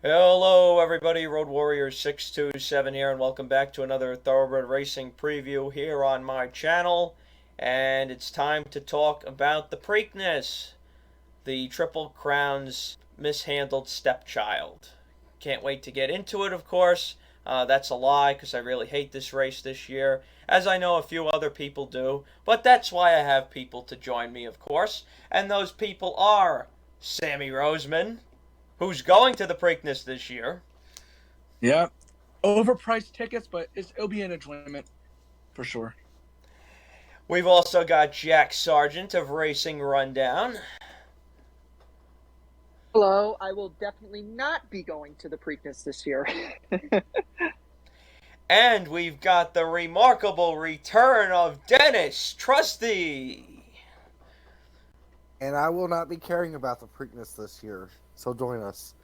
Hello, everybody. Road Warrior 627 here, and welcome back to another Thoroughbred Racing preview here on my channel. And it's time to talk about the Preakness, the Triple Crown's mishandled stepchild. Can't wait to get into it, of course. That's a lie, because I really hate this race this year, as I know a few other people do. But that's why I have people to join me, of course. And those people are Sammy Roseman, who's going to the Preakness this year. Yeah, overpriced tickets, but it'll be an enjoyment for sure. We've also got Jack Sargent of Racing Rundown. Hello, I will definitely not be going to the Preakness this year. And we've got the remarkable return of Dennis Trusty. And I will not be caring about the Preakness this year, so join us.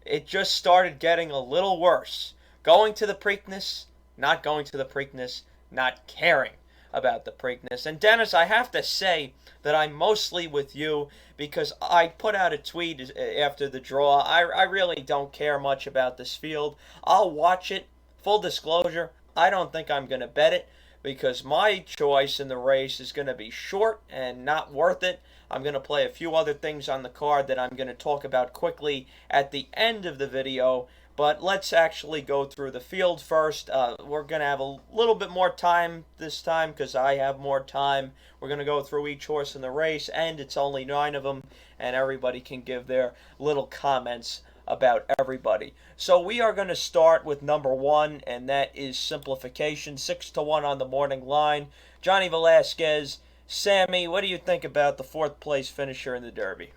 It just started getting a little worse. Going to the Preakness, not going to the Preakness, not caring about the Preakness. And Dennis, I have to say that I'm mostly with you because I put out a tweet after the draw. I really don't care much about this field. I'll watch it. Full disclosure, I don't think I'm going to bet it because my choice in the race is going to be short and not worth it. I'm going to play a few other things on the card that I'm going to talk about quickly at the end of the video. But let's actually go through the field first. We're going to have a little bit more time this time because I have more time. We're going to go through each horse in the race, and it's only 9 of them, and everybody can give their little comments about everybody. So we are going to start with number 1, and that is Simplification, 6-1 on the morning line. Johnny Velasquez. Sammy, what do you think about the 4th place finisher in the Derby?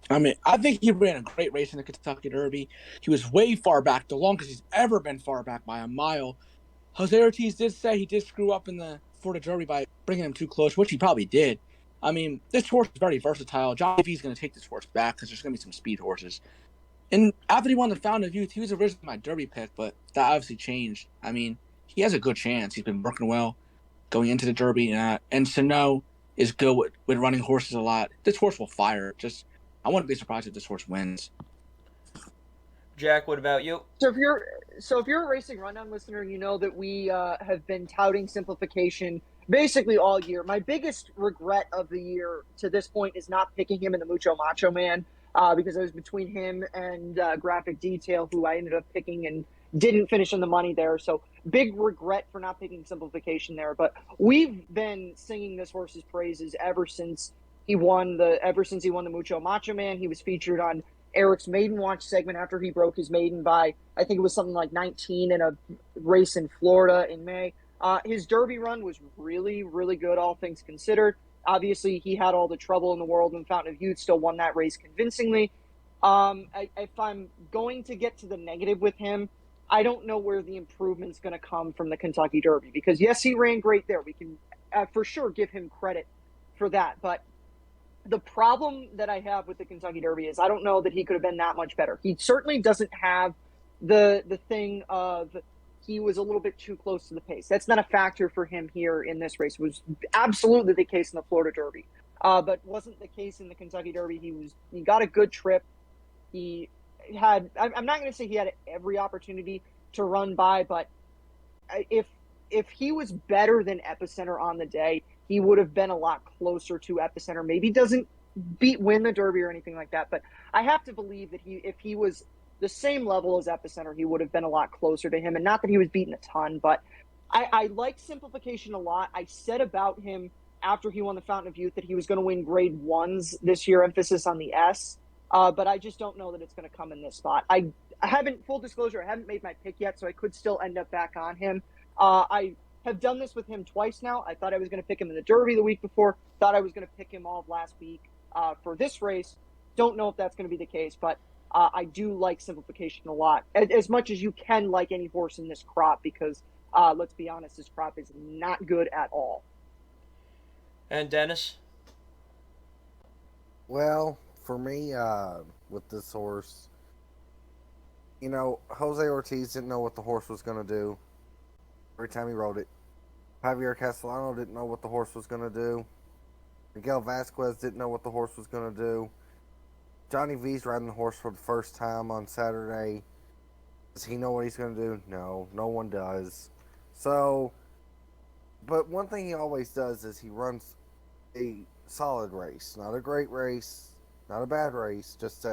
I mean, I think he ran a great race in the Kentucky Derby. He was way far back, the longest he's ever been far back by a mile. Jose Ortiz did say he did screw up in the Florida Derby by bringing him too close, which he probably did. I mean, this horse is very versatile. John V's going to take this horse back because there's going to be some speed horses. And after he won the Fountain of Youth, he was originally my Derby pick, but that obviously changed. I mean, he has a good chance. He's been working well going into the Derby, and Sano is good with running horses a lot. This horse will fire. I wouldn't be surprised if this horse wins. Jack, what about you? So if you're a Racing Rundown listener, you know that we have been touting Simplification basically all year. My biggest regret of the year to this point is not picking him in the Mucho Macho Man because it was between him and Graphic Detail, who I ended up picking and didn't finish in the money there. So big regret for not picking Simplification there. But we've been singing this horse's praises ever since he won the Mucho Macho Man. He was featured on Eric's Maiden Watch segment after he broke his maiden by, I think it was something like 19 in a race in Florida in May. His Derby run was really, really good, all things considered. Obviously, he had all the trouble in the world, and Fountain of Youth still won that race convincingly. If I'm going to get to the negative with him, I don't know where the improvement's going to come from the Kentucky Derby. Because, yes, he ran great there. We can for sure give him credit for that. But the problem that I have with the Kentucky Derby is I don't know that he could have been that much better. He certainly doesn't have the thing of he was a little bit too close to the pace. That's not a factor for him here in this race. It was absolutely the case in the Florida Derby, but wasn't the case in the Kentucky Derby. He got a good trip. He had, I'm not going to say he had every opportunity to run by, but if he was better than Epicenter on the day, he would have been a lot closer to Epicenter. Maybe doesn't win the Derby or anything like that, but I have to believe that if he was the same level as Epicenter, he would have been a lot closer to him. And not that he was beaten a ton, but I like Simplification a lot. I said about him after he won the Fountain of Youth that he was going to win grade 1s this year, emphasis on the S. But I just don't know that it's going to come in this spot. I haven't, full disclosure, I haven't made my pick yet, so I could still end up back on him. I have done this with him twice now. I thought I was going to pick him in the Derby the week before. Thought I was going to pick him all of last week for this race. Don't know if that's going to be the case, but I do like Simplification a lot. As much as you can like any horse in this crop, because let's be honest, this crop is not good at all. And Dennis? Well, for me, with this horse, you know, Jose Ortiz didn't know what the horse was going to do every time he rode it. Javier Castellano didn't know what the horse was going to do. Miguel Vasquez didn't know what the horse was going to do. Johnny V's riding the horse for the first time on Saturday. Does he know what he's going to do? No, no one does. So, but one thing he always does is he runs a solid race. Not a great race, not a bad race, just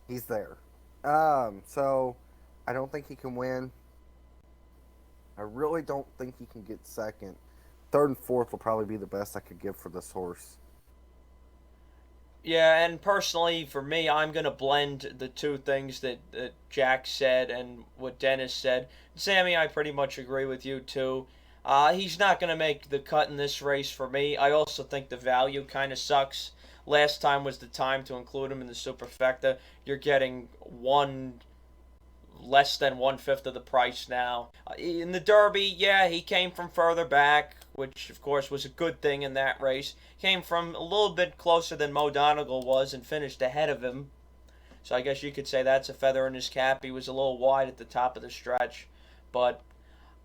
he's there. So I don't think he can win. I really don't think he can get second. Third and fourth will probably be the best I could give for this horse. Yeah, and personally, for me, I'm going to blend the two things that Jack said and what Dennis said. Sammy, I pretty much agree with you, too. He's not going to make the cut in this race for me. I also think the value kind of sucks. Last time was the time to include him in the Superfecta. You're getting less than 1/5 of the price now. In the Derby, yeah, he came from further back, which of course was a good thing in that race. Came from a little bit closer than Mo Donegal was and finished ahead of him. So I guess you could say that's a feather in his cap. He was a little wide at the top of the stretch, but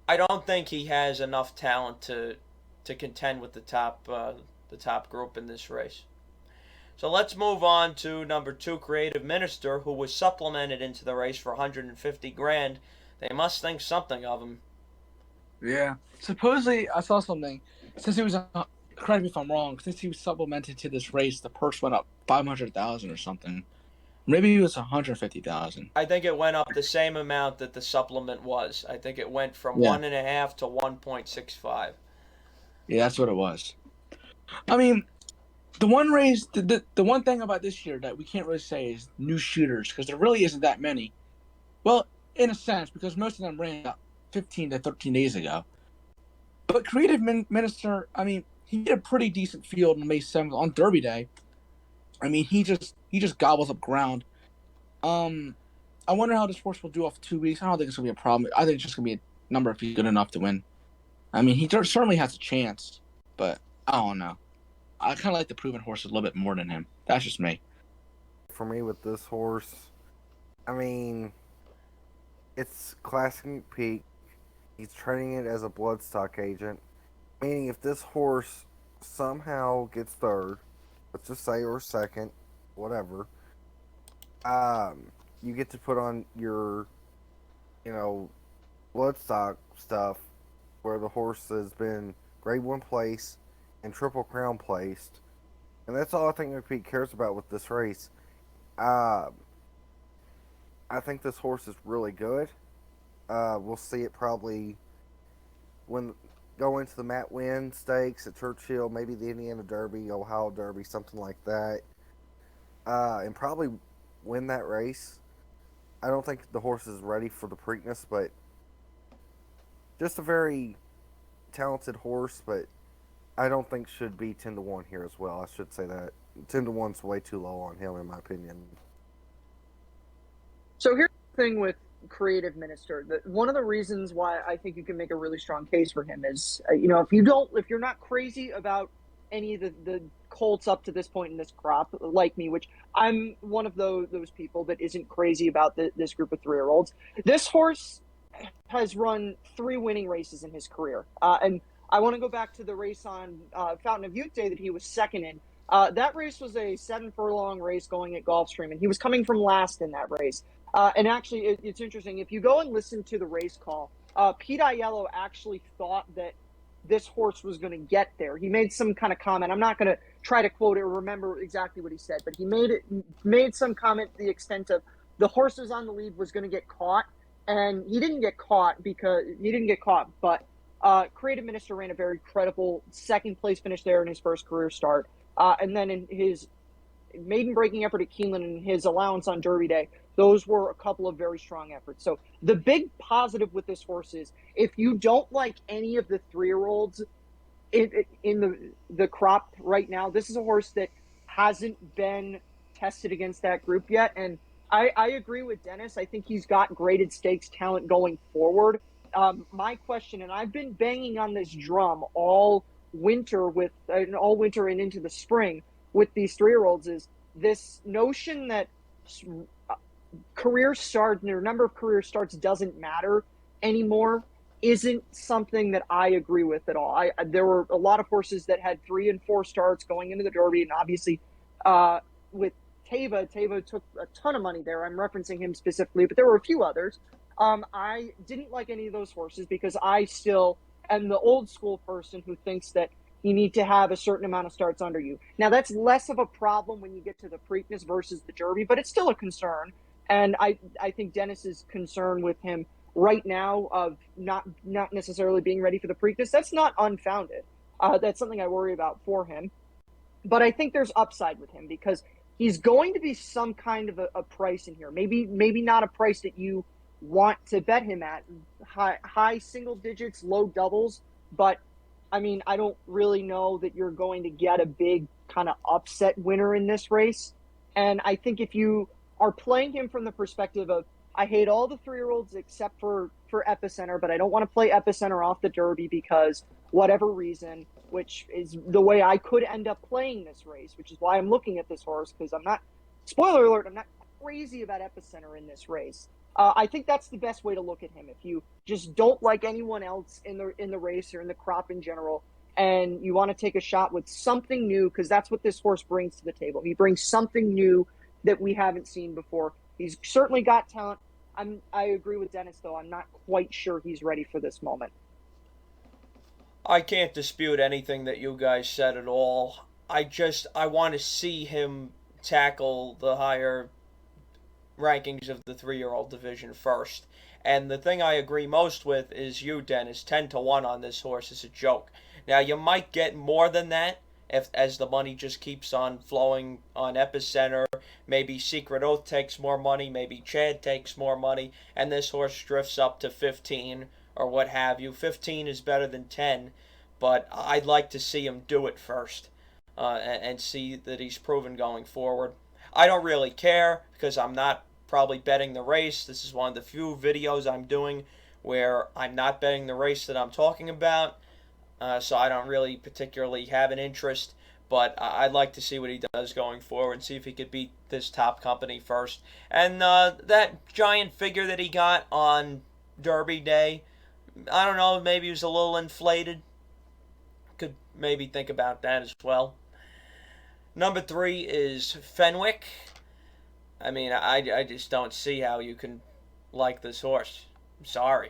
I don't think he has enough talent to contend with the top group in this race. So let's move on to number 2, Creative Minister, who was supplemented into the race for 150 grand. They must think something of him. Yeah. Supposedly, I saw something. Since he was, correct me if I'm wrong, since he was supplemented to this race, the purse went up 500,000 or something. Maybe it was 150,000. I think it went up the same amount that the supplement was. I think it went from 1.5 to 1.65. Yeah, that's what it was. I mean, the one race, the one thing about this year that we can't really say is new shooters, because there really isn't that many. Well, in a sense, because most of them ran about 15 to 13 days ago. But Creative Minister, I mean, he did a pretty decent field on May 7th on Derby Day. I mean, he just gobbles up ground. I wonder how this horse will do off 2 weeks. I don't think it's going to be a problem. I think it's just going to be a number if he's good enough to win. I mean, he certainly has a chance, but I don't know. I kind of like the proven horse a little bit more than him. That's just me. For me, with this horse, I mean, it's Classic Peak. He's training it as a bloodstock agent, meaning if this horse somehow gets third, let's just say, or second, whatever, you get to put on your, bloodstock stuff where the horse has been grade 1 place and Triple Crown placed. And that's all I think McPeak cares about with this race. I think this horse is really good. We'll see it probably when go into the Matt Winn Stakes at Churchill, maybe the Indiana Derby, Ohio Derby, something like that, and probably win that race. I don't think the horse is ready for the Preakness, but just a very talented horse, but I don't think should be 10-1 here as well. I should say that 10-1's way too low on him, in my opinion. So here's the thing with Creative Minister. One of the reasons why I think you can make a really strong case for him is, if you're not crazy about any of the colts up to this point in this crop, like me, which I'm one of those people that isn't crazy about this group of 3-year-olds. This horse has run 3 winning races in his career, and I want to go back to the race on Fountain of Youth Day that he was second in. That race was a 7-furlong race going at Gulfstream, and he was coming from last in that race. And actually, it's interesting. If you go and listen to the race call, Pete Aiello actually thought that this horse was going to get there. He made some kind of comment. I'm not going to try to quote it or remember exactly what he said, but he made some comment to the extent of the horse was on the lead, was going to get caught, and he didn't get caught, but Creative Minister ran a very credible second place finish there in his first career start. And then in his maiden breaking effort at Keeneland and his allowance on Derby Day, those were a couple of very strong efforts. So the big positive with this horse is if you don't like any of the 3-year-olds in the crop right now, this is a horse that hasn't been tested against that group yet. And I agree with Dennis. I think he's got graded stakes talent going forward. My question, and I've been banging on this drum all winter and into the spring with these 3-year-olds, is this notion that career start or number of career starts doesn't matter anymore isn't something that I agree with at all. There were a lot of horses that had 3 and 4 starts going into the Derby, and obviously with Tava took a ton of money there. I'm referencing him specifically, but there were a few others. I didn't like any of those horses because I still am the old school person who thinks that you need to have a certain amount of starts under you. Now, that's less of a problem when you get to the Preakness versus the Derby, but it's still a concern. And I think Dennis's concern with him right now of not necessarily being ready for the Preakness, that's not unfounded. That's something I worry about for him. But I think there's upside with him because he's going to be some kind of a price in here. Maybe not a price that you want to bet him at, high single digits, low doubles. But, I mean, I don't really know that you're going to get a big kind of upset winner in this race. And I think if you are playing him from the perspective of, I hate all the 3-year-olds except for Epicenter, but I don't want to play Epicenter off the Derby because whatever reason, which is the way I could end up playing this race, which is why I'm looking at this horse, because I'm not, spoiler alert, I'm not crazy about Epicenter in this race. I think that's the best way to look at him. If you just don't like anyone else in the race or in the crop in general, and you want to take a shot with something new, because that's what this horse brings to the table. He brings something new that we haven't seen before. He's certainly got talent. I agree with Dennis, though. I'm not quite sure he's ready for this moment. I can't dispute anything that you guys said at all. I want to see him tackle the higher rankings of the 3-year-old division first. And the thing I agree most with is you, Dennis. 10-1 on this horse is a joke. Now, you might get more than that as the money just keeps on flowing on Epicenter. Maybe Secret Oath takes more money, maybe Chad takes more money, and this horse drifts up to 15 or what have you. 15 is better than 10, but I'd like to see him do it first and see that he's proven going forward. I don't really care because I'm not probably betting the race. This is one of the few videos I'm doing where I'm not betting the race that I'm talking about. So I don't really particularly have an interest, but I'd like to see what he does going forward and see if he could beat this top company first. And that giant figure that he got on Derby Day, I don't know, maybe he was a little inflated. Could maybe think about that as well. Number 3 is Fenwick. I mean, I just don't see how you can like this horse. I'm sorry.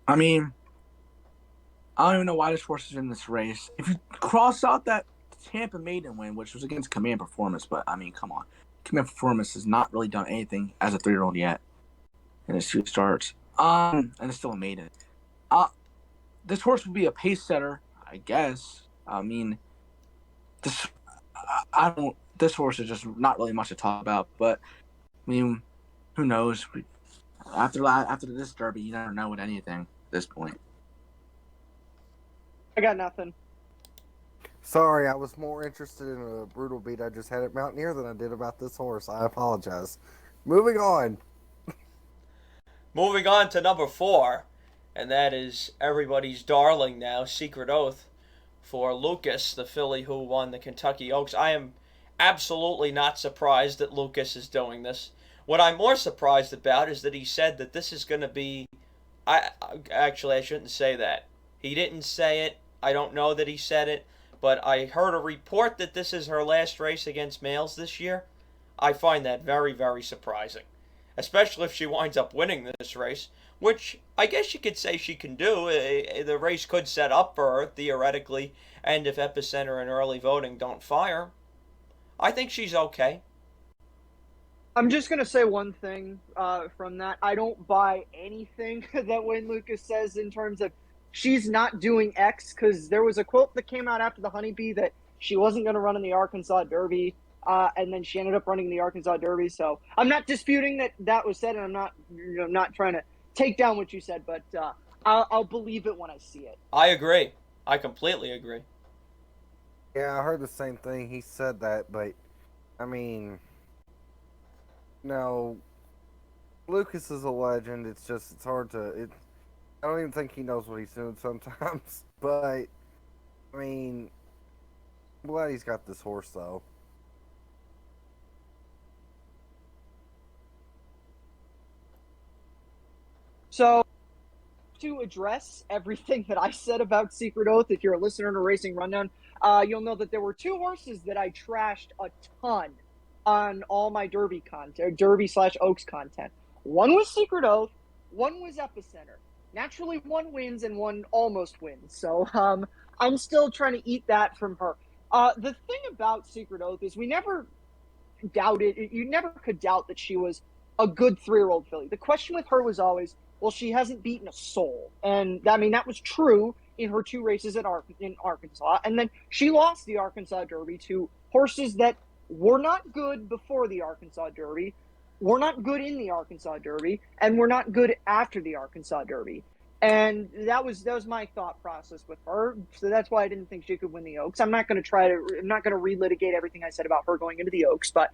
I mean, I don't even know why this horse is in this race. If you cross out that Tampa Maiden win, which was against Command Performance, but I mean, come on. Command Performance has not really done anything as a 3-year-old yet in his 2 starts. And it's still a maiden. This horse would be a pace setter, I guess. I mean, this horse is just not really much to talk about, but I mean, who knows? After this Derby, you never know with anything at this point. I got nothing. Sorry, I was more interested in a brutal beat I just had at Mountaineer than I did about this horse. I apologize. Moving on. Moving on to number 4, and that is everybody's darling now, Secret Oath, for Lucas, the filly who won the Kentucky Oaks. I am absolutely not surprised that Lucas is doing this. What I'm more surprised about is that he said that this is going to be... I shouldn't say that. He didn't say it. I don't know that he said it, but I heard a report that this is her last race against males this year. I find that very, very surprising, especially if she winds up winning this race, which I guess you could say she can do. The race could set up for her, theoretically, and if Epicenter and early voting don't fire, I think she's okay. I'm just going to say one thing from that. I don't buy anything that Wayne Lucas says in terms of she's not doing X, because there was a quote that came out after the Honeybee that she wasn't going to run in the Arkansas Derby, and then she ended up running the Arkansas Derby. So I'm not disputing that was said, and I'm not trying to take down what you said, but I'll believe it when I see it. I agree. I completely agree. Yeah, I heard the same thing. He said that, but I mean, no, Lucas is a legend. It's hard to. I don't even think he knows what he's doing sometimes. But I mean, I'm glad he's got this horse though. So to address everything that I said about Secret Oath. If you're a listener to Racing Rundown, you'll know that there were two horses that I trashed a ton on all my Derby content, Derby/Oaks content. One was Secret Oath, one was Epicenter. Naturally, one wins and one almost wins. So I'm still trying to eat that from her. The thing about Secret Oath is we never doubted, you never could doubt that she was a good 3-year-old filly. The question with her was always, well, she hasn't beaten a soul. And I mean, that was true in her 2 races in Arkansas. And then she lost the Arkansas Derby to horses that were not good before the Arkansas Derby, were not good in the Arkansas Derby, and were not good after the Arkansas Derby. And that was my thought process with her. So that's why I didn't think she could win the Oaks. I'm not going to relitigate everything I said about her going into the Oaks, but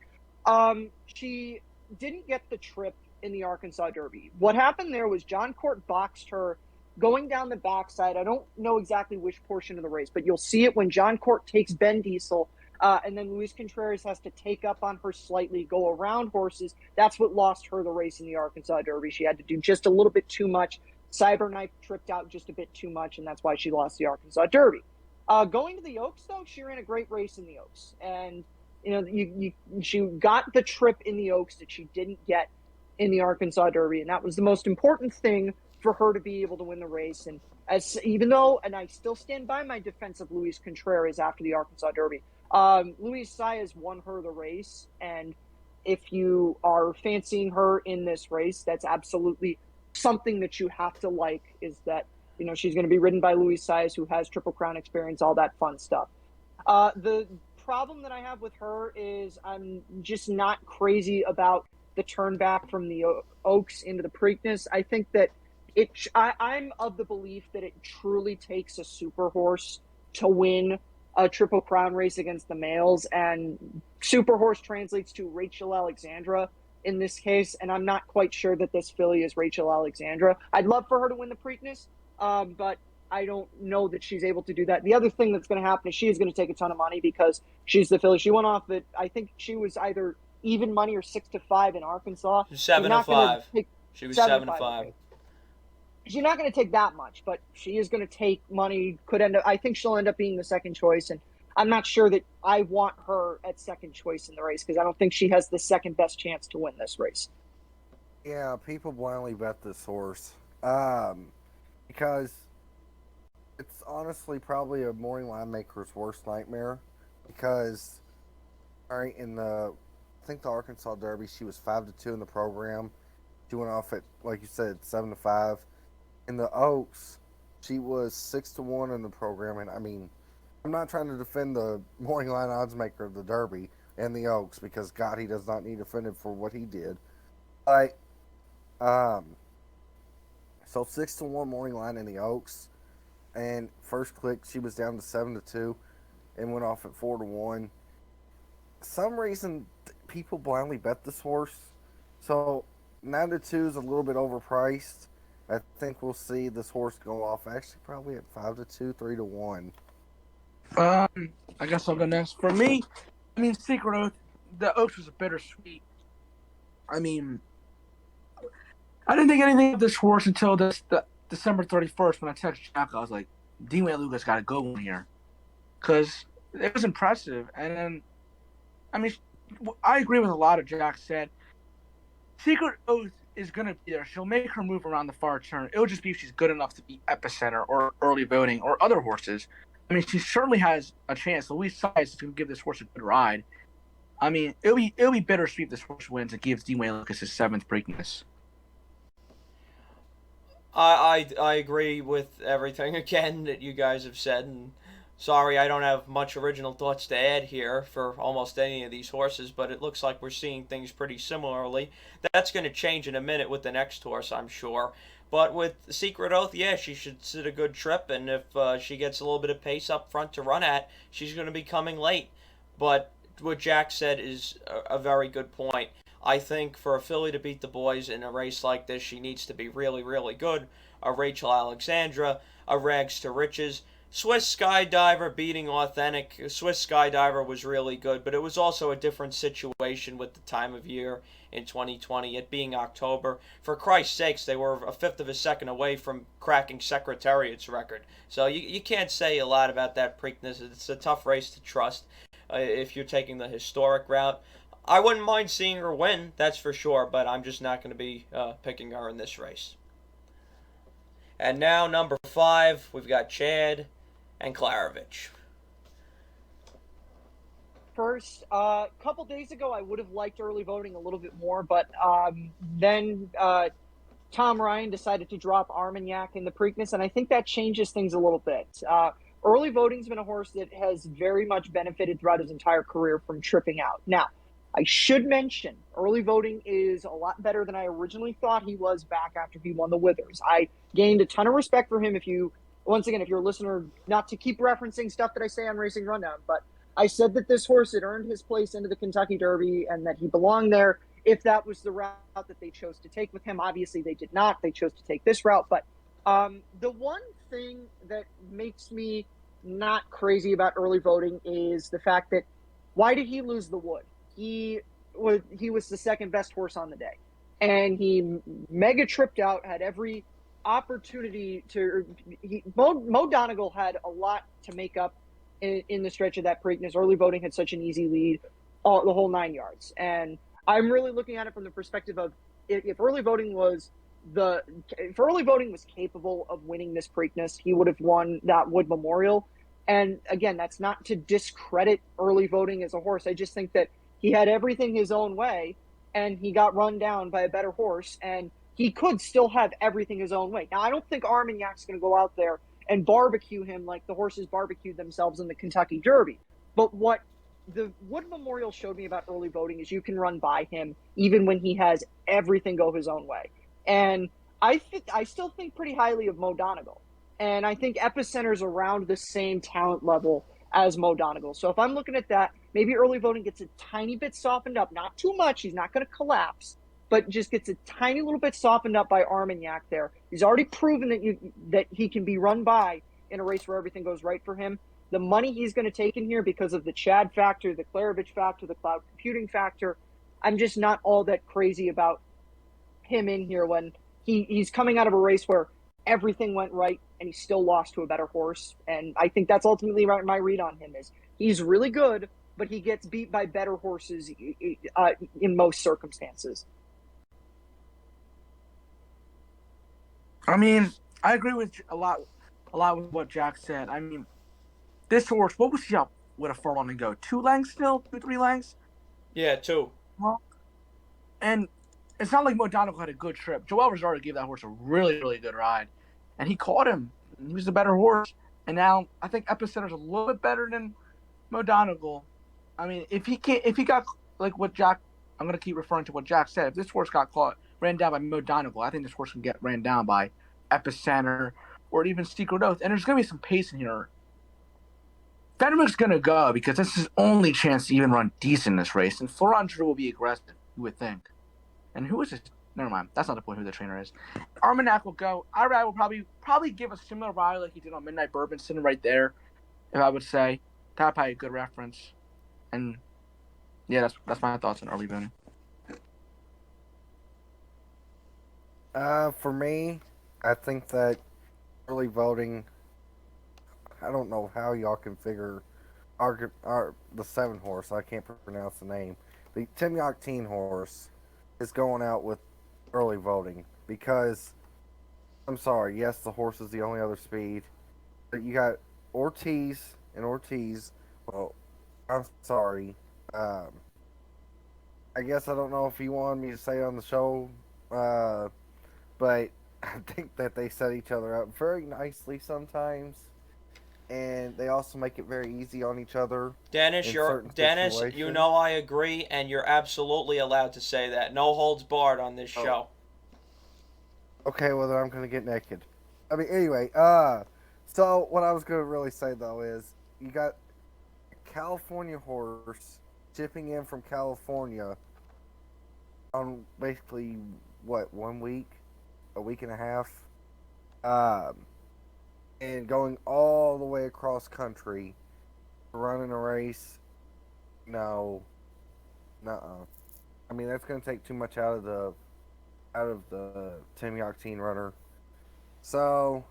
she didn't get the trip in the Arkansas Derby. What happened there was John Court boxed her going down the backside. I don't know exactly which portion of the race, but you'll see it when John Court takes Ben Diesel, and then Luis Contreras has to take up on her slightly, go around horses. That's what lost her the race in the Arkansas Derby. She had to do just a little bit too much. Cyberknife tripped out just a bit too much, and that's why she lost the Arkansas Derby. Going to the Oaks, though, she ran a great race in the Oaks. And, she got the trip in the Oaks that she didn't get in the Arkansas Derby, and that was the most important thing for her to be able to win the race. And I still stand by my defense of Luis Contreras after the Arkansas Derby. Luis Saez won her the race, and if you are fancying her in this race, that's absolutely something that you have to like, is that, she's going to be ridden by Luis Saez, who has Triple Crown experience, all that fun stuff. The problem that I have with her is I'm just not crazy about the turn back from the Oaks into the Preakness. I think that I'm of the belief that it truly takes a super horse to win a Triple Crown race against the males, and super horse translates to Rachel Alexandra in this case, and I'm not quite sure that this filly is Rachel Alexandra. I'd love for her to win the Preakness, but I don't know that she's able to do that. The other thing that's going to happen is she is going to take a ton of money because she's the filly. She went off at, I think she was either even money or 6-5 in Arkansas. 7-5. She was 7-5. She's not going to take that much, but she is going to take money. I think she'll end up being the second choice, and I'm not sure that I want her at second choice in the race because I don't think she has the second best chance to win this race. Yeah, people blindly bet this horse because it's honestly probably a morning line maker's worst nightmare. Because, all right, I think the Arkansas Derby, she was 5-2 in the program. She went off at, like you said, 7-5. In the Oaks, she was 6-1 in the program, and I mean, I'm not trying to defend the morning line odds maker of the Derby and the Oaks because God, he does not need defended for what he did. But so 6-1 morning line in the Oaks, and first click she was down to 7-2, and went off at 4-1. Some reason people blindly bet this horse, so 9-2 is a little bit overpriced. I think we'll see this horse go off actually probably at 5-2, 3-1. I guess I'll go next. For me, I mean, Secret Oath, the Oaks was a bittersweet. I mean, I didn't think anything of this horse until the December 31st when I texted Jack. I was like, D-Way Lucas got to go one here. Because it was impressive. And then, I mean, I agree with a lot of Jack said. Secret Oath is going to be there. She'll make her move around the far turn. It'll just be if she's good enough to beat Epicenter or early voting or other horses. I mean, she certainly has a chance. Luis Saez is going to give this horse a good ride. I mean, it'll be bittersweet if this horse wins and gives D-Way Lucas his 7th Preakness. I agree with everything again that you guys have said, and sorry I don't have much original thoughts to add here for almost any of these horses, but it looks like we're seeing things pretty similarly. That's going to change in a minute with the next horse, I'm sure. But with Secret Oath, yeah, she should sit a good trip, and if she gets a little bit of pace up front to run at, she's going to be coming late. But what Jack said is a very good point. I think for a filly to beat the boys in a race like this, she needs to be really, really good. A Rachel Alexandra, a Rags to Riches. Swiss Skydiver beating Authentic. Swiss Skydiver was really good, but it was also a different situation with the time of year in 2020, it being October. For Christ's sakes, they were a fifth of a second away from cracking Secretariat's record. So you can't say a lot about that Preakness. It's a tough race to trust if you're taking the historic route. I wouldn't mind seeing her win, that's for sure, but I'm just not going to be picking her in this race. And now, number 5, we've got Chad and Klarovich. First, a couple days ago, I would have liked early voting a little bit more, but then Tom Ryan decided to drop Armagnac in the Preakness, and I think that changes things a little bit. Early voting's been a horse that has very much benefited throughout his entire career from tripping out. Now, I should mention, early voting is a lot better than I originally thought he was back after he won the Withers. I gained a ton of respect for him. If you're a listener, not to keep referencing stuff that I say on Racing Rundown, but I said that this horse had earned his place into the Kentucky Derby and that he belonged there if that was the route that they chose to take with him. Obviously, they did not. They chose to take this route. But the one thing that makes me not crazy about early voting is the fact that why did he lose the Wood? He was the second best horse on the day, and he mega tripped out. Had every opportunity to. Mo Donegal had a lot to make up in the stretch of that Preakness. Early voting had such an easy lead, the whole 9 yards, and I'm really looking at it from the perspective of if early voting was capable of winning this Preakness, he would have won that Wood Memorial. And again, that's not to discredit early voting as a horse. I just think that he had everything his own way, and he got run down by a better horse, and he could still have everything his own way. Now, I don't think Armagnac's going to go out there and barbecue him like the horses barbecued themselves in the Kentucky Derby. But what the Wood Memorial showed me about early voting is you can run by him even when he has everything go his own way. And I still think pretty highly of Mo Donegal. And I think Epicenter's around the same talent level as Mo Donegal. So if I'm looking at that, maybe early voting gets a tiny bit softened up. Not too much. He's not going to collapse, but just gets a tiny little bit softened up by Armagnac there. He's already proven that he can be run by in a race where everything goes right for him. The money he's going to take in here because of the Chad factor, the Klarovich factor, the cloud computing factor, I'm just not all that crazy about him in here when he's coming out of a race where everything went right and he still lost to a better horse. And I think that's ultimately my read on him is he's really good, but he gets beat by better horses in most circumstances. I mean, I agree with a lot with what Jack said. I mean, this horse, what was he up with a furlong to go? 2 lengths still? 3 lengths? Yeah, 2. Well, and it's not like Mo Donegal had a good trip. Joel Rosario gave that horse a really, really good ride. And he caught him. He was the better horse. And now I think Epicenter's a little bit better than Mo Donegal. I mean, if he got like what Jack, I'm going to keep referring to what Jack said. If this horse got ran down by Mo Donegal, I think this horse can get ran down by Epicenter or even Secret Oath. And there's going to be some pace in here. Fenwick's going to go because this is his only chance to even run decent in this race. And Florent will be aggressive, you would think. And who is this? Never mind. That's not the point who the trainer is. Armagnac will go. NYRA will probably give a similar ride like he did on Midnight Bourbon, sitting right there, if I would say. That'd probably be a good reference. And, yeah, that's my thoughts on early voting. For me, I think that early voting, I don't know how y'all can figure the 7 horse, I can't pronounce the name. The Tim Yoctine horse is going out with early voting because, I'm sorry, yes, the horse is the only other speed, but you got Ortiz, well, I'm sorry, I guess I don't know if you wanted me to say it on the show, but I think that they set each other up very nicely sometimes, and they also make it very easy on each other. Dennis, you know I agree, and you're absolutely allowed to say that. No holds barred on this show. Okay, well then I'm gonna get naked. I mean, anyway, so what I was gonna really say though is you got a California horse shipping in from California on basically, what, 1 week? A week and a half? and going all the way across country, running a race, no, nuh-uh. I mean, that's going to take too much out of the Timmy Octane runner. So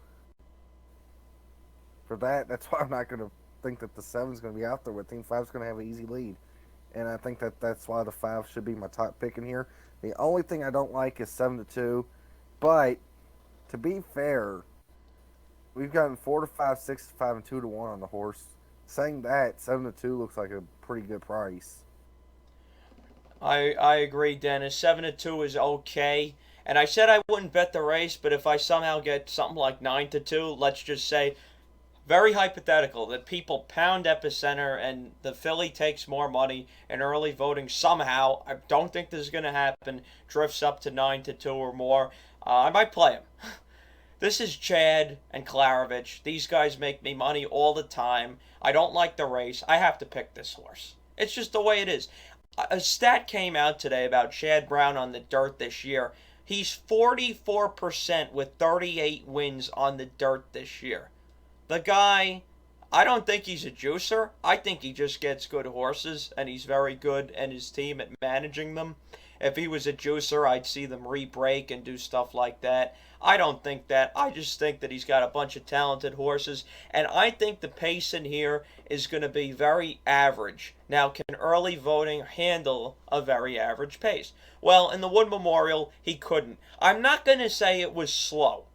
for that's why I'm not going to think that the 7's going to be out there with him. 5's going to have an easy lead. And I think that's why the 5 should be my top pick in here. The only thing I don't like is 7-2. But to be fair, we've gotten 4-5, 6-5, and 2-1 on the horse. Saying that, 7-2 looks like a pretty good price. I agree, Dennis. 7-2 is okay. And I said I wouldn't bet the race, but if I somehow get something like 9-2, let's just say, very hypothetical, that people pound Epicenter and the filly takes more money in early voting somehow. I don't think this is going to happen. Drifts up to 9-2 or more. I might play him. This is Chad and Klarovich. These guys make me money all the time. I don't like the race. I have to pick this horse. It's just the way it is. A stat came out today about Chad Brown on the dirt this year. He's 44% with 38 wins on the dirt this year. The guy, I don't think he's a juicer. I think he just gets good horses, and he's very good and his team at managing them. If he was a juicer, I'd see them re-break and do stuff like that. I don't think that. I just think that he's got a bunch of talented horses, and I think the pace in here is going to be very average. Now, can early voting handle a very average pace? Well, in the Wood Memorial, he couldn't. I'm not going to say it was slow.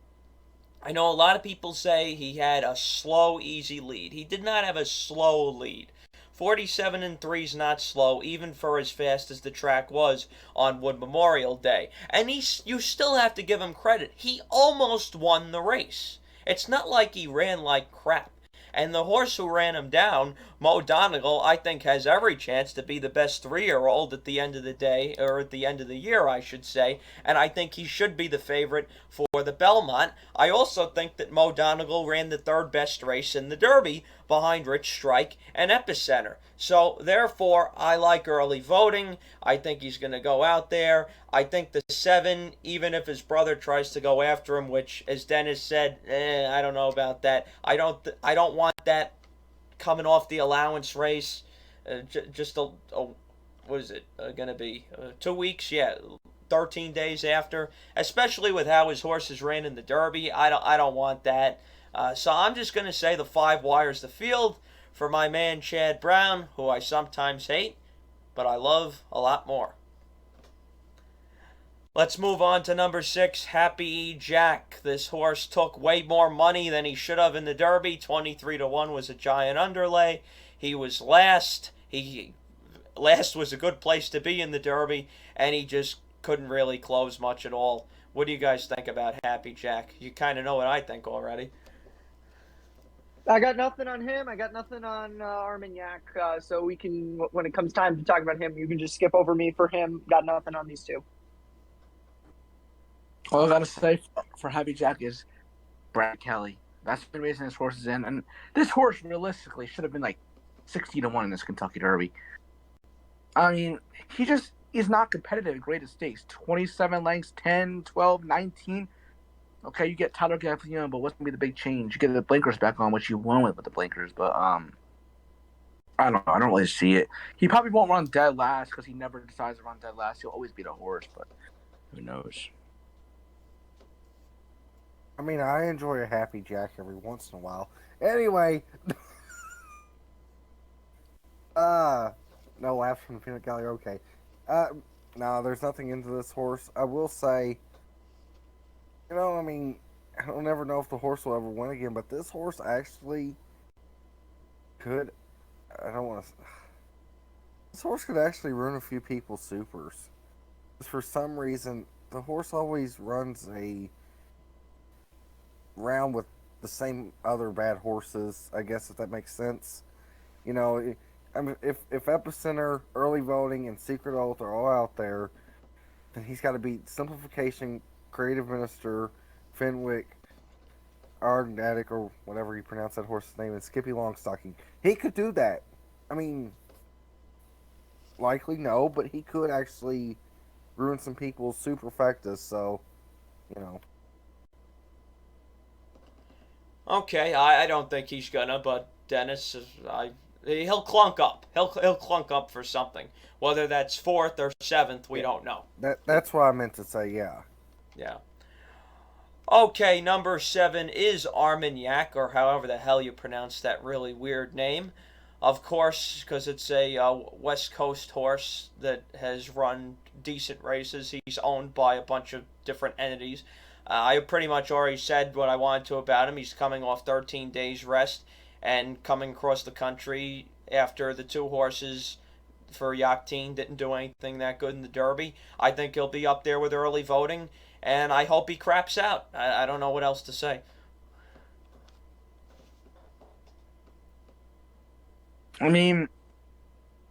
I know a lot of people say he had a slow, easy lead. He did not have a slow lead. 47-3 is not slow, even for as fast as the track was on Wood Memorial Day. And you still have to give him credit. He almost won the race. It's not like he ran like crap. And the horse who ran him down, Mo Donegal, I think has every chance to be the best 3-year-old at the end of the day, or at the end of the year, I should say. And I think he should be the favorite for the Belmont. I also think that Mo Donegal ran the 3rd best race in the Derby behind Rich Strike and Epicenter. So, therefore, I like early voting. I think he's going to go out there. I think the 7, even if his brother tries to go after him, which, as Dennis said, I don't know about that. I don't want that coming off the allowance race. What is it going to be? 2 weeks? Yeah, 13 days after. Especially with how his horses ran in the Derby. I don't want that. So I'm just going to say the 5 wires the field for my man Chad Brown, who I sometimes hate, but I love a lot more. Let's move on to number 6, Happy Jack. This horse took way more money than he should have in the Derby. 23-1 was a giant underlay. He was last. Last was a good place to be in the Derby, and he just couldn't really close much at all. What do you guys think about Happy Jack? You kind of know what I think already. I got nothing on him. I got nothing on Armagnac. So we can, when it comes time to talk about him, you can just skip over me for him. Got nothing on these 2. All I gotta say for Happy Jack is Brad Kelly. That's been raising his horses in, and this horse realistically should have been like 60-1 in this Kentucky Derby. I mean, he's not competitive at greatest stakes. 27 lengths, 10, 12, 19. Okay, you get Tyler Gaffalione, but what's gonna be the big change? You get the blinkers back on, which you won with the blinkers, but I don't know. I don't really see it. He probably won't run dead last because he never decides to run dead last. He'll always beat a horse, but who knows? I mean, I enjoy a Happy Jack every once in a while. Anyway, no laughs from the peanut gallery. Okay, no, there's nothing into this horse. I will say, I mean, I don't ever know if the horse will ever win again, but this horse actually could. I don't want to. This horse could actually ruin a few people's supers. For some reason, the horse always runs a round with the same other bad horses, I guess, if that makes sense. I mean, if Epicenter, early voting, and Secret Oath are all out there, then he's got to beat Simplification, Creative Minister, Fenwick, Armagnac, or whatever you pronounce that horse's name, and Skippylongstocking. He could do that. I mean, likely no, but he could actually ruin some people's superfectas, so, Okay, I don't think he's gonna, but Dennis, he'll clunk up. He'll clunk up for something. Whether that's fourth or seventh, we don't know. That's what I meant to say. Yeah. Yeah. Okay, number 7 is Armagnac, or however the hell you pronounce that really weird name. Of course, because it's a West Coast horse that has run decent races. He's owned by a bunch of different entities. I pretty much already said what I wanted to about him. He's coming off 13 days rest and coming across the country after the 2 horses for Yachtine didn't do anything that good in the Derby. I think he'll be up there with early voting, and I hope he craps out. I don't know what else to say. I mean,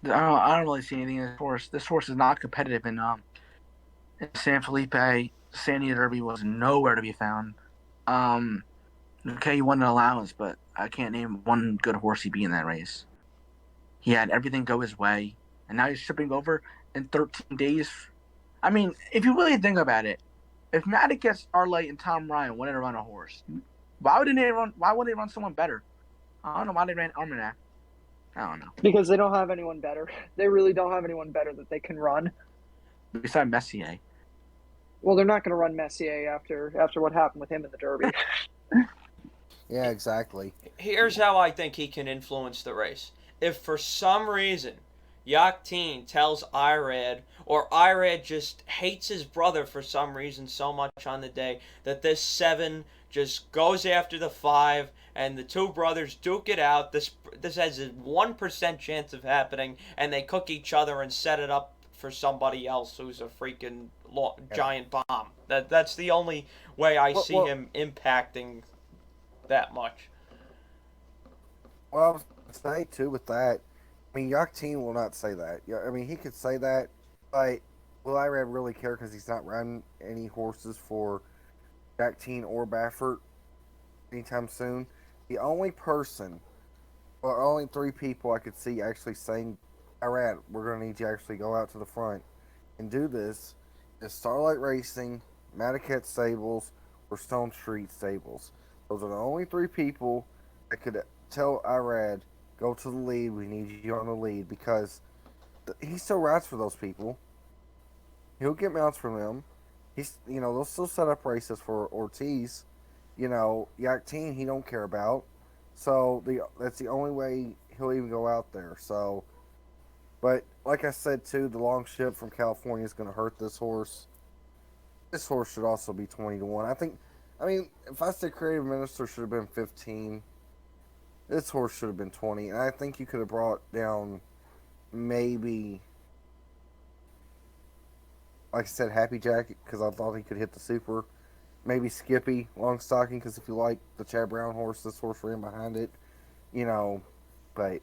I don't really see anything in this horse. This horse is not competitive in San Felipe. San Diego Derby was nowhere to be found. Okay, he won an allowance, but I can't name one good horse he beat in that race. He had everything go his way, and now he's shipping over in 13 days. I mean, if you really think about it, if Maddox, Arley, and Tom Ryan wanted to run a horse, why wouldn't they run? Why wouldn't they run someone better? I don't know why they ran Armagnac. I don't know. Because they don't have anyone better. They really don't have anyone better that they can run. Besides Messier. Well, they're not going to run Messier after what happened with him in the Derby. Yeah, exactly. Here's how I think he can influence the race. If for some reason Yachtine tells Irad, or Irad just hates his brother for some reason so much on the day, that this 7 just goes after the 5 and the 2 brothers duke it out, this has a 1% chance of happening, and they cook each other and set it up for somebody else who's a freaking giant bomb. That's the only way I see him impacting that much. Well, I was going to say, too, with that, I mean, Yachtine will not say that. Yeah, I mean, he could say that, but will Irad really care because he's not running any horses for Yachtine or Baffert anytime soon? The only person, or only 3 people I could see actually saying, Irad, we're going to need you to actually go out to the front and do this, is Starlight Racing, Maddox Stables, or Stone Street Stables. Those are the only 3 people that could tell Irad, go to the lead, we need you on the lead, because he still rides for those people. He'll get mounts from them. They'll still set up races for Ortiz. Yachtine, he don't care about. So that's the only way he'll even go out there. So, but like I said too, the long ship from California is going to hurt this horse. This horse should also be 20-1. I mean, if I said Creative Minister should have been 15, this horse should have been 20. And I think you could have brought down maybe, like I said, Happy Jacket, because I thought he could hit the super. Maybe Skippylongstocking, because if you like the Chad Brown horse, this horse ran behind it. But,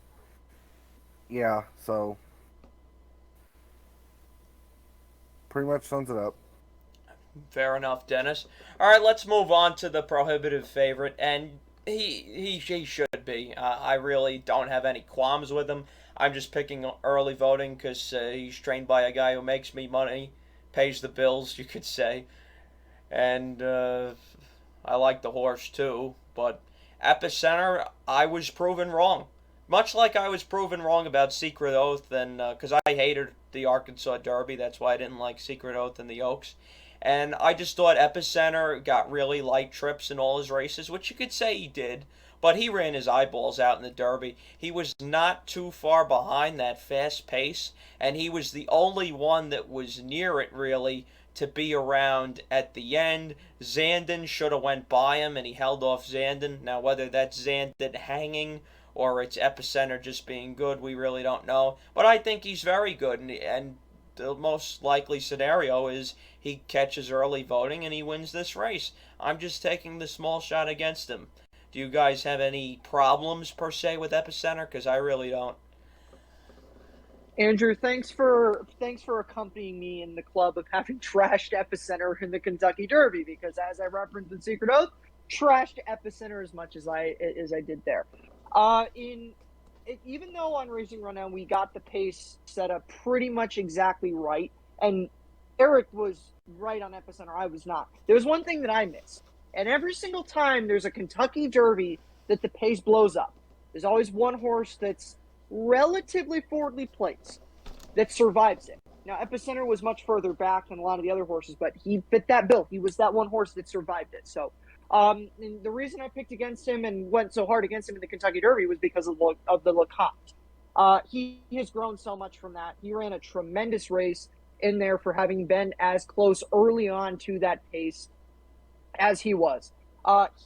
yeah, so pretty much sums it up. Fair enough, Dennis. All right, let's move on to the prohibitive favorite, and he should be. I really don't have any qualms with him. I'm just picking early voting because he's trained by a guy who makes me money, pays the bills, you could say. And I like the horse too, but Epicenter, I was proven wrong. Much like I was proven wrong about Secret Oath, and because I hated the Arkansas Derby, that's why I didn't like Secret Oath and the Oaks. And I just thought Epicenter got really light trips in all his races, which you could say he did, but he ran his eyeballs out in the Derby. He was not too far behind that fast pace, and he was the only one that was near it, really, to be around at the end. Zandon should have went by him, and he held off Zandon. Now, whether that's Zandon hanging or it's Epicenter just being good, we really don't know. But I think he's very good, and the most likely scenario is he catches early voting and he wins this race. I'm just taking the small shot against him. Do you guys have any problems, per se, with Epicenter? Because I really don't. Andrew, thanks for accompanying me in the club of having trashed Epicenter in the Kentucky Derby, because as I referenced in Secret Oath, trashed Epicenter as much as I did there. Even though on Racing Rundown we got the pace set up pretty much exactly right, and Eric was right on Epicenter, I was not. There was one thing that I missed, And every single time there's a Kentucky Derby that the pace blows up, there's always one horse that's relatively forwardly placed that survives it. Now, Epicenter was much further back than a lot of the other horses, but he fit that bill. He was that one horse that survived it. So and the reason I picked against him and went so hard against him in the Kentucky Derby was because of the LeCompte. He has grown so much from that. He ran a tremendous race in there for having been as close early on to that pace as he was.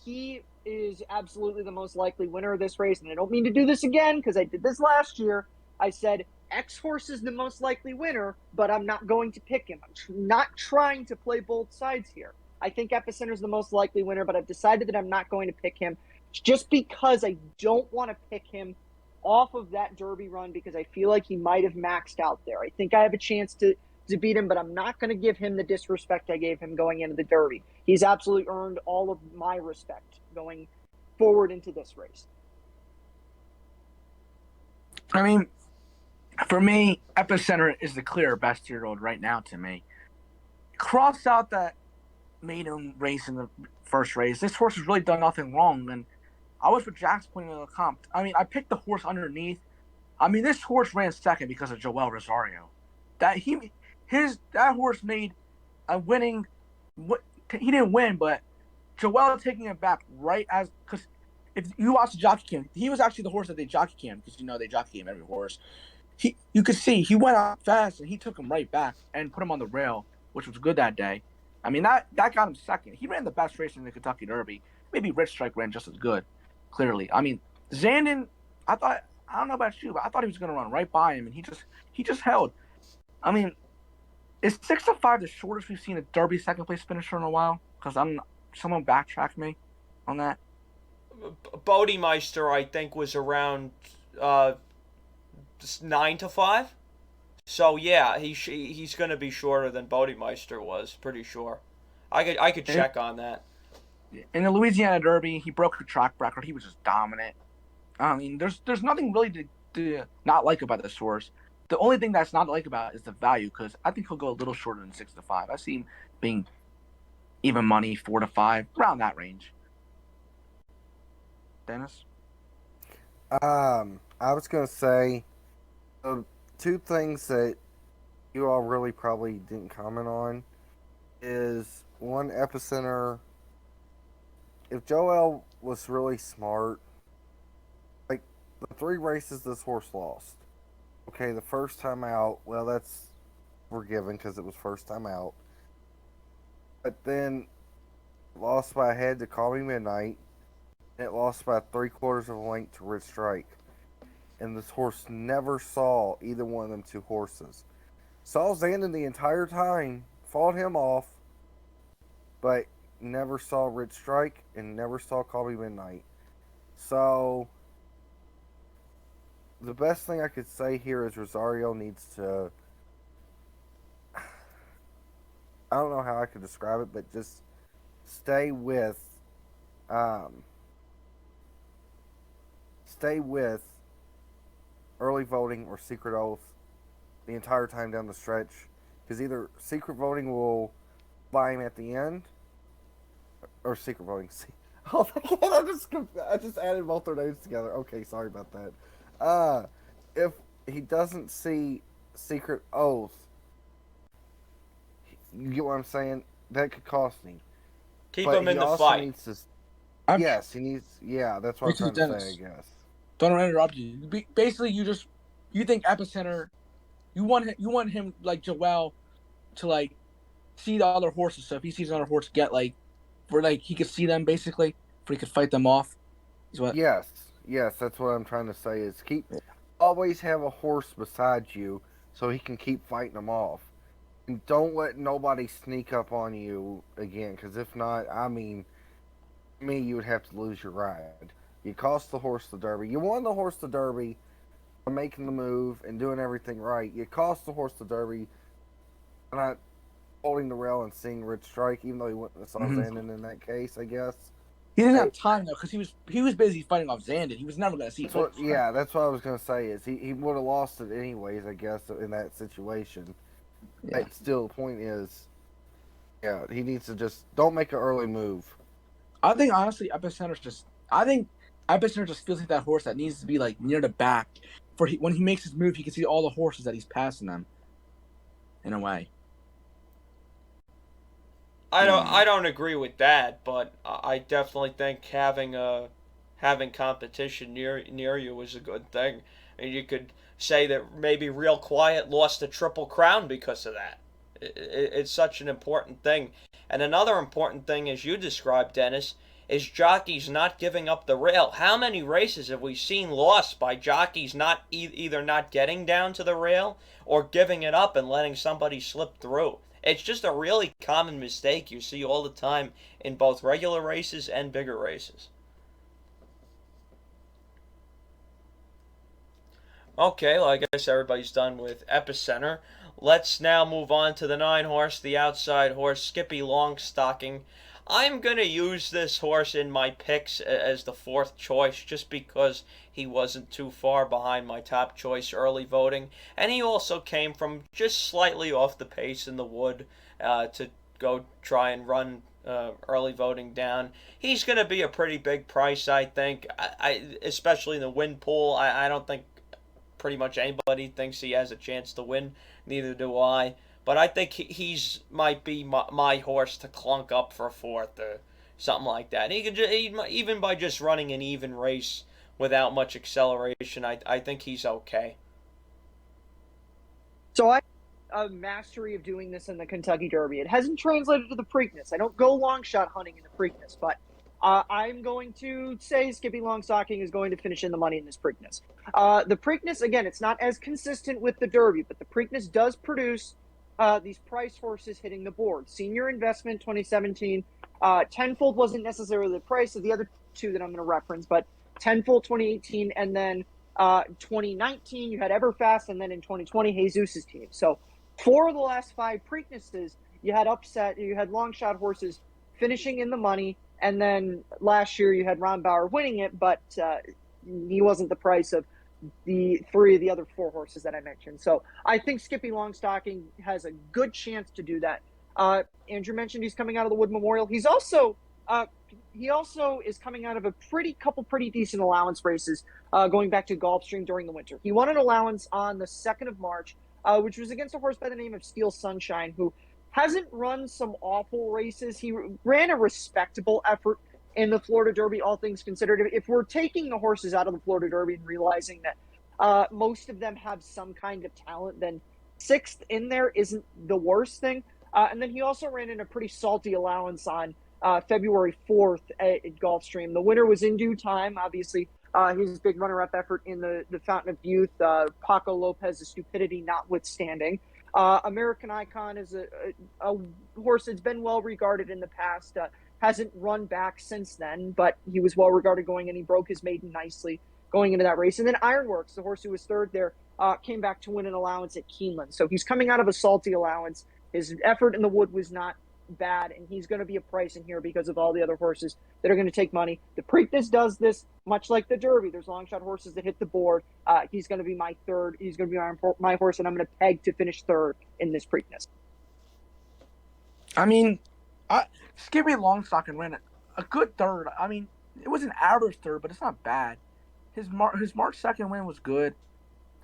He is absolutely the most likely winner of this race, and I don't mean to do this again because I did this last year. I said X horse is the most likely winner, but I'm not going to pick him. I'm not trying to play both sides here. I think Epicenter is the most likely winner, but I've decided that I'm not going to pick him just because I don't want to pick him off of that Derby run because I feel like he might have maxed out there. I think I have a chance to beat him, but I'm not going to give him the disrespect I gave him going into the Derby. He's absolutely earned all of my respect going forward into this race. I mean, for me, Epicenter is the clear best year-old right now to me. Cross out that maiden race in the first race. This horse has really done nothing wrong, and I was with Jack's point of the comp. I mean, I picked the horse underneath. I mean, this horse ran second because of Joel Rosario. That horse made a winning. He didn't win, but Joel taking it back right as because if you watch the jockey cam, he was actually the horse that they jockey cam because they jockey cam every horse. You could see he went out fast and he took him right back and put him on the rail, which was good that day. I mean that got him second. He ran the best race in the Kentucky Derby. Maybe Rich Strike ran just as good. Clearly, I mean Zandon. I don't know about you, but I thought he was going to run right by him, and he just held. I mean, is 6-5 the shortest we've seen a Derby second place finisher in a while? Because someone backtracked me on that. Bodemeister, I think, was around 9-5. So yeah, he's going to be shorter than Bodemeister was, pretty sure. I could check on that. In the Louisiana Derby, he broke the track record. He was just dominant. I mean, there's nothing really to not like about this horse. The only thing that's not like about it is the value, because I think he'll go a little shorter than 6-5. I see him being even money 4-5, around that range. Dennis? I was gonna say two things that you all really probably didn't comment on is one, Epicenter. If Joel was really smart, like the 3 races this horse lost. Okay, the first time out, well, that's forgiven because it was first time out. But then lost by a head to Call Me Midnight, and it lost by 3/4 of a length to Rich Strike. And this horse never saw either one of them 2 horses. Saw Zandon the entire time, fought him off, but never saw Rich Strike and never saw Call Me Midnight. So the best thing I could say here is Rosario needs to, I don't know how I could describe it, but just stay with early voting or secret oath the entire time down the stretch, because either secret voting will buy him at the end, or secret voting. Oh my God, I just added both their names together. Okay, sorry about that. If he doesn't see secret oath, you get what I'm saying? That could cost him. Keep But him in he the also fight. needs to, yes, he needs. Yeah, that's what I'm This is trying to Dennis. say. I guess. Don't interrupt you. Basically, you think Epicenter, you want him like Joel to like see the other horses. So if he sees another horse get like, where like he could see them basically, where he could fight them off. Is what? Yes, that's what I'm trying to say. Is always have a horse beside you so he can keep fighting them off. And don't let nobody sneak up on you again, because if not, I mean, you would have to lose your ride. You cost the horse the Derby. You won the horse the Derby by making the move and doing everything right. You cost the horse the Derby by not holding the rail and seeing Rich Strike, even though he wouldn't have saw Zandon in that case, I guess. He didn't have time though, because he was busy fighting off Zandon. He was never going to see. That's what I was going to say. Is he would have lost it anyways, I guess, in that situation. Yeah. But still, the point is, yeah, he needs to just don't make an early move. I think honestly, I think Epicenter just feels like that horse that needs to be like near the back when he makes his move, he can see all the horses that he's passing them. In a way. I don't agree with that, but I definitely think having competition near you is a good thing. And you could say that maybe Real Quiet lost the Triple Crown because of that. It's such an important thing. And another important thing, as you described, Dennis, is jockeys not giving up the rail. How many races have we seen lost by jockeys not either not getting down to the rail or giving it up and letting somebody slip through? It's just a really common mistake you see all the time in both regular races and bigger races. Okay, well, I guess everybody's done with Epicenter. Let's now move on to the 9 horse, the outside horse, Skippylongstocking. I'm going to use this horse in my picks as the 4th choice just because he wasn't too far behind my top choice early voting. And he also came from just slightly off the pace in the wood to go try and run early voting down. He's going to be a pretty big price, I think, especially in the win pool. I don't think pretty much anybody thinks he has a chance to win. Neither do I. But I think he's might be my horse to clunk up for 4th or something like that. Even by just running an even race without much acceleration, I think he's okay. So I have a mastery of doing this in the Kentucky Derby. It hasn't translated to the Preakness. I don't go long shot hunting in the Preakness, but I'm going to say Skippylongstocking is going to finish in the money in this Preakness. The Preakness, again, it's not as consistent with the Derby, but the Preakness does produce these price horses hitting the board. Senior Investment 2017, Tenfold wasn't necessarily the price of the other two that I'm going to reference, but Tenfold 2018, and then 2019 you had Everfast, and then in 2020 Jesus' team. So 4 of the last 5 Preaknesses you had long shot horses finishing in the money, and then last year you had Ron Bauer winning it, but he wasn't the price of the 3 of the other 4 horses that I mentioned. So I think Skippylongstocking has a good chance to do that. Andrew mentioned he's coming out of the Wood Memorial. He also is coming out of a couple pretty decent allowance races going back to Gulfstream during the winter. He won an allowance on the 2nd of March, which was against a horse by the name of Steel Sunshine, who hasn't run some awful races. He ran a respectable effort in the Florida Derby, all things considered. If we're taking the horses out of the Florida Derby and realizing that most of them have some kind of talent, then 6th in there isn't the worst thing. And then he also ran in a pretty salty allowance on February 4th at Gulfstream. The winner was in due time, obviously. His big runner-up effort in the Fountain of Youth, Paco Lopez's stupidity notwithstanding. American Icon is a horse that's been well regarded in the past. Hasn't run back since then, but he was well regarded going, and he broke his maiden nicely going into that race. And then Ironworks, the horse who was 3rd there, came back to win an allowance at Keeneland. So he's coming out of a salty allowance. His effort in the wood was not bad, and he's going to be a price in here because of all the other horses that are going to take money. The Preakness does this much like the Derby. There's long shot horses that hit the board. He's going to be my 3rd. He's going to be my horse, and I'm going to peg to finish 3rd in this Preakness. I mean, Skippylongstocking ran a good 3rd. I mean, it was an average 3rd, but it's not bad. His March 2nd win was good.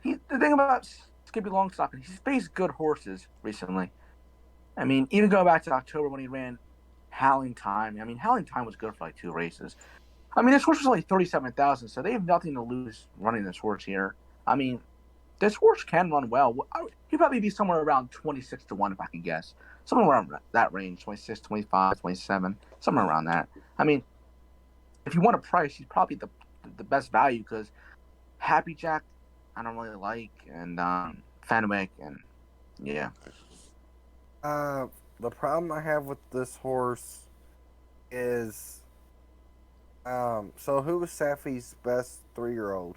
The thing about Skippylongstocking, he's faced good horses recently. I mean, even going back to October when he ran Howling Time. I mean, Howling Time was good for like 2 races. I mean, this horse was only 37,000, so they have nothing to lose running this horse here. I mean, this horse can run well. He'd probably be somewhere around 26 to 1 if I can guess. Somewhere around that range, 26, 25, 27, somewhere around that. I mean, if you want a price, he's probably the best value because Happy Jack, I don't really like, and Fenwick, and yeah. The problem I have with this horse is, so who was Safi's best 3-year-old?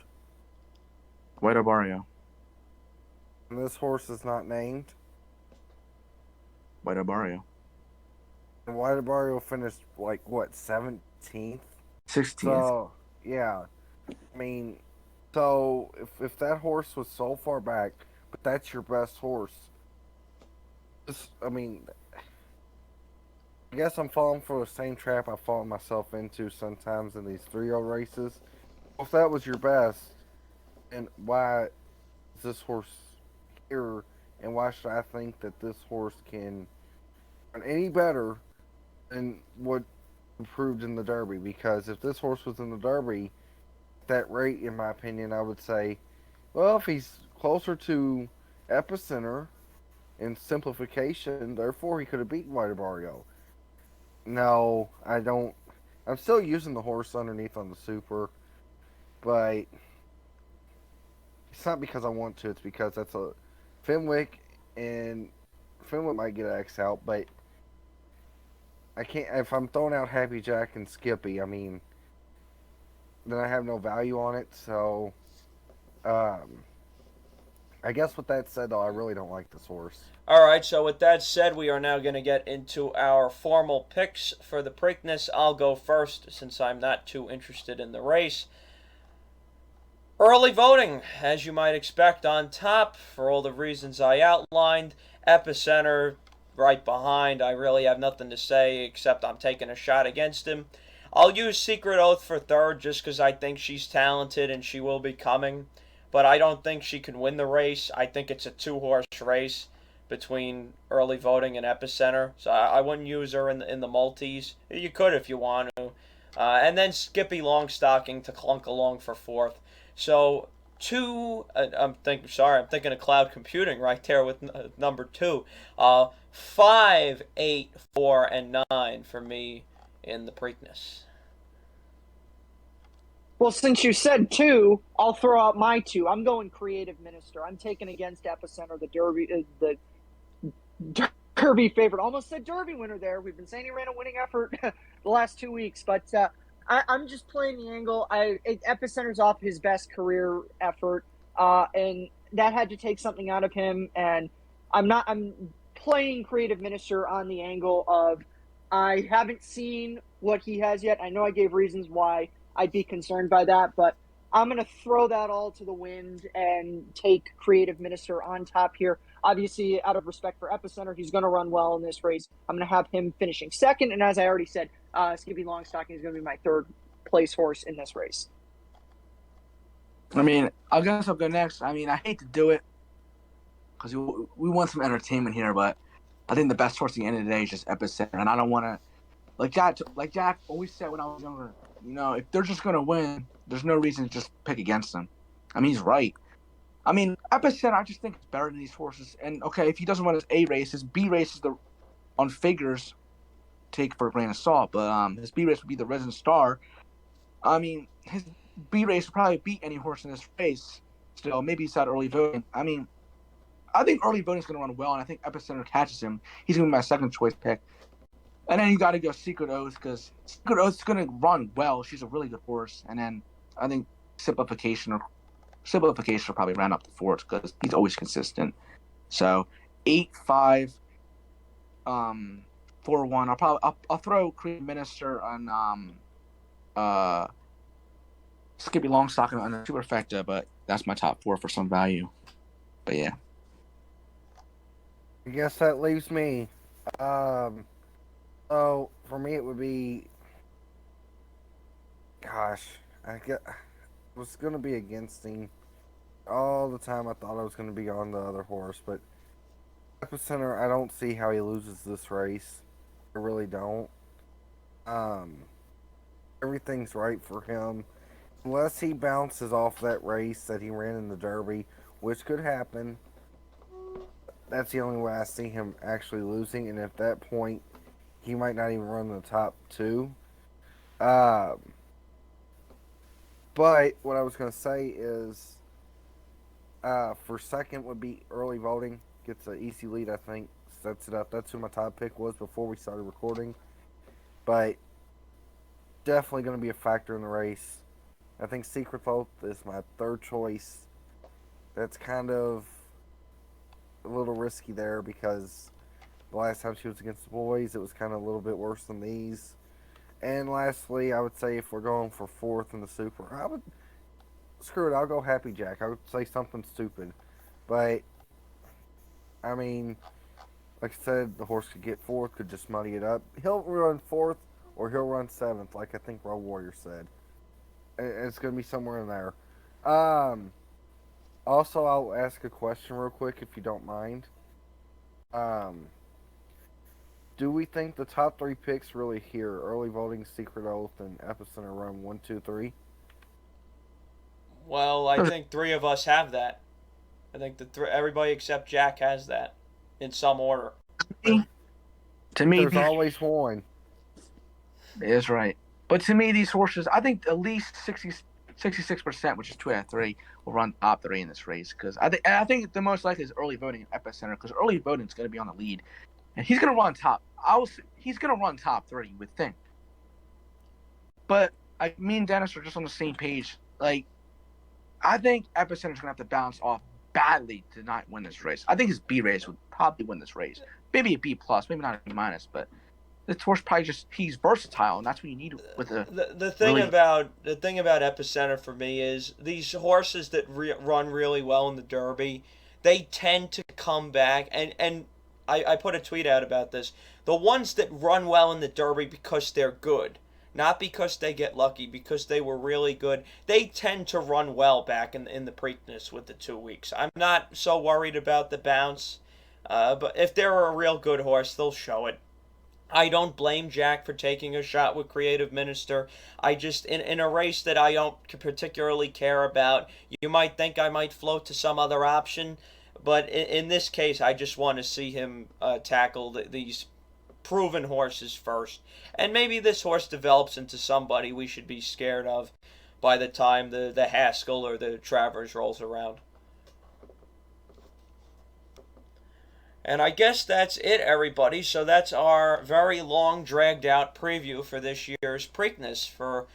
Guido Barrio. And this horse is not named? Guido Barrio. And Guido Barrio finished, like, what, 17th? 16th. So, yeah. I mean, so if that horse was so far back, but that's your best horse, I mean, I guess I'm falling for the same trap I fall myself into sometimes in these 3-year-old races. If that was your best, and why is this horse here, and why should I think that this horse can run any better than what proved in the Derby? Because if this horse was in the Derby, at that rate, in my opinion, I would say, well, if he's closer to Epicenter in simplification, therefore he could have beaten White Barrio. No, I don't. I'm still using the horse underneath on the super, but it's not because I want to. It's because that's a Fenwick, and Fenwick might get X out, but I can't. If I'm throwing out Happy Jack and Skippy, I mean, then I have no value on it. So, I guess with that said, though, I really don't like this horse. All right, so with that said, we are now going to get into our formal picks for the Preakness. I'll go first since I'm not too interested in the race. Early voting, as you might expect, on top for all the reasons I outlined. Epicenter right behind. I really have nothing to say except I'm taking a shot against him. I'll use Secret Oath for third just because I think she's talented and she will be coming. But I don't think she can win the race. I think it's a 2-horse race between early voting and Epicenter. So I wouldn't use her in the multis. You could if you want to. And then Skippylongstocking to clunk along for fourth. So I'm thinking of cloud computing right there with number 2. 5, 8, 4, and 9 for me in the Preakness. Well, since you said 2, I'll throw out my 2. I'm going Creative Minister. I'm taking against Epicenter, the Derby favorite. Almost said Derby winner there. We've been saying he ran a winning effort the last 2 weeks, but I'm just playing the angle. Epicenter's off his best career effort, and that had to take something out of him. And I'm playing Creative Minister on the angle of I haven't seen what he has yet. I know I gave reasons why I'd be concerned by that, but I'm going to throw that all to the wind and take Creative Minister on top here. Obviously, out of respect for Epicenter, he's going to run well in this race. I'm going to have him finishing second, and as I already said, Skippylongstocking is going to be my third place horse in this race. I mean, I guess I'll go next. I mean, I hate to do it because we want some entertainment here, but I think the best horse at the end of the day is just Epicenter, and I don't want to like Jack always said when I was younger. You know, if they're just going to win, there's no reason to just pick against them. I mean, he's right. I mean, Epicenter, I just think it's better than these horses. And, okay, if he doesn't run his A race, his B race is on figures, take for a grain of salt, but his B race would be the Resident Star. I mean, his B race would probably beat any horse in this race. Still, maybe it's out early voting. I mean, I think early voting is going to run well, and I think Epicenter catches him. He's going to be my second choice pick. And then you got to go Secret Oath because Secret Oath is going to run well. She's a really good horse. And then I think Simplification will probably round up the fourth because he's always consistent. So 8, 5, 4, 1. I'll throw Creative Minister on Skippylongstocking on the Superfecta, but that's my top 4 for some value. But yeah. I guess that leaves me. So for me, it would be. Gosh, it was gonna be against him all the time. I thought I was gonna be on the other horse, but Epicenter, I don't see how he loses this race. I really don't. Everything's right for him, unless he bounces off that race that he ran in the Derby, which could happen. That's the only way I see him actually losing, and at that point, he might not even run the top 2. But what I was going to say is, for second would be early voting. Gets an easy lead, I think. Sets it up. That's who my top pick was before we started recording. But definitely going to be a factor in the race. I think Secret Oath is my third choice. That's kind of a little risky there because the last time she was against the boys, it was kind of a little bit worse than these. And lastly, I would say if we're going for fourth in the Super, screw it, I'll go Happy Jack. I would say something stupid. But, I mean, Like I said, the horse could get fourth, could just muddy it up. He'll run fourth or he'll run seventh, like I think Road Warrior said. It's going to be somewhere in there. Also, I'll ask a question real quick if you don't mind. Do we think the top 3 picks really here? Early Voting, Secret Oath, and Epicenter run 1, 2, 3? Well, I think 3 of us have that. I think everybody except Jack has that in some order. To me, there's always one. Is right. But to me, these horses, I think at least 66%, which is 2 out of 3, will run top 3 in this race. Because I think the most likely is early voting at Epicenter, because early voting is going to be on the lead, and he's going to run top. He's going to run top 3, you would think. But me and Dennis are just on the same page. Like, I think Epicenter's going to have to bounce off badly to not win this race. I think his B race would probably win this race. Maybe a B plus, maybe not a B minus, but this horse probably he's versatile, and that's what you need with the thing about Epicenter for me is these horses that run really well in the Derby, they tend to come back, and I put a tweet out about this. The ones that run well in the Derby because they're good, not because they get lucky, because they were really good, they tend to run well back in the Preakness with the 2 weeks. I'm not so worried about the bounce, but if they're a real good horse, they'll show it. I don't blame Jack for taking a shot with Creative Minister. I just, in a race that I don't particularly care about, you might think I might float to some other option, but in this case, I just want to see him tackle these proven horses first. And maybe this horse develops into somebody we should be scared of by the time the Haskell or the Travers rolls around. And I guess that's it, everybody. So that's our very long, dragged-out preview for this year's Preakness. For,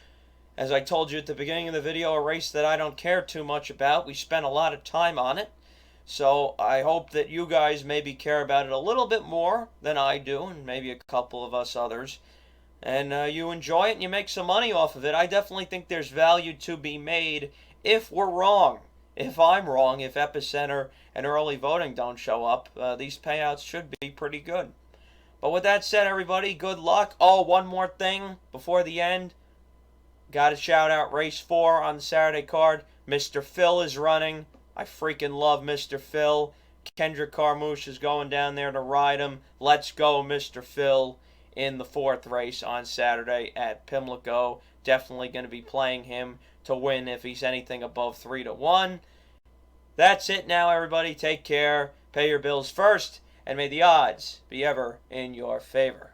as I told you at the beginning of the video, a race that I don't care too much about. We spent a lot of time on it. So I hope that you guys maybe care about it a little bit more than I do, and maybe a couple of us others. And you enjoy it and you make some money off of it. I definitely think there's value to be made if we're wrong. If I'm wrong, if Epicenter and early voting don't show up, these payouts should be pretty good. But with that said, everybody, good luck. Oh, one more thing before the end. Got to shout out race 4 on the Saturday card. Mr. Phil is running. I freaking love Mr. Phil. Kendrick Carmouche is going down there to ride him. Let's go, Mr. Phil, in the 4th race on Saturday at Pimlico. Definitely going to be playing him to win if he's anything above 3-1. That's it now, everybody. Take care. Pay your bills first, and may the odds be ever in your favor.